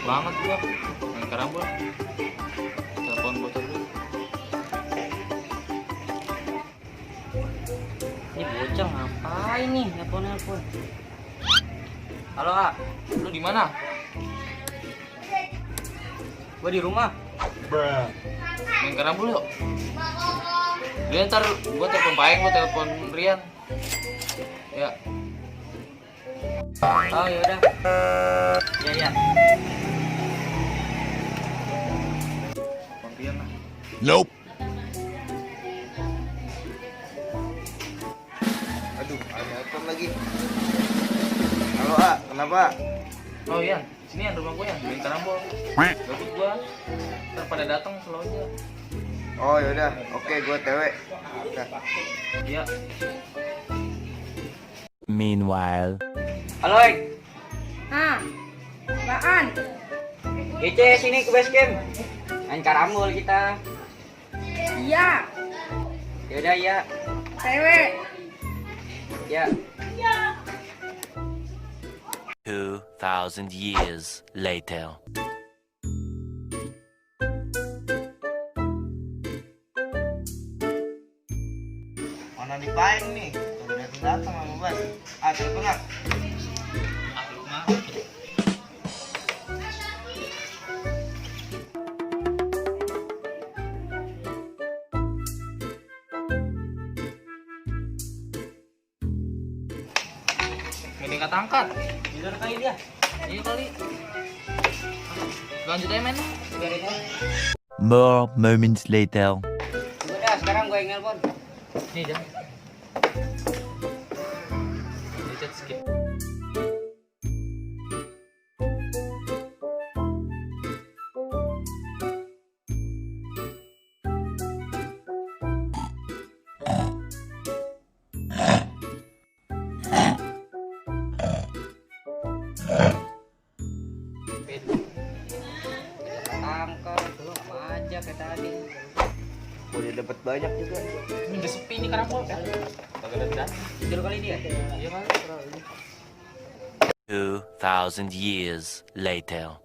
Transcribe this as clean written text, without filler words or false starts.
banget gua main karambol. Telepon bocah dulu. Ini bocah ngapain nih nelpon. Halo, A. Lu di mana? Gua di rumah. Main karambol yuk. Dia ntar gua telepon Paeng, gua telepon Rian. Ya. Oh yaudah. Ya. Telepon Rian lah. Nope. Aduh, ada telepon lagi. Halo, A, kenapa? Oh iya, sini yang rumah gua yang main karambol. Gabut gua. Ntar pada datang selalu aja. Oh yaudah, oke, gue TW. Udah. Iya. Meanwhile. Halo, Ek. Ah, apaan? Gece sini ke beskem. Main karambol kita. Iya, Yaudah ya. cewek. Ya. 2,000 years later. Mana nih Paeng nih? Udah datang sama Bas. Ah, telepon nggak? Ini kata angkat. Bener kali dia. Iya kali. Lanjut aja men. Biarin aja. More moments later. Udah, sekarang gue yang nelpon. Nih jangan. Ini chat skip. Tangkap belum aja kayak tadi. Udah dapat banyak juga. Ini udah sepi nih karambol kan. Kagak ada datang. Tidur kali dia. Iya kali. 2,000 years later.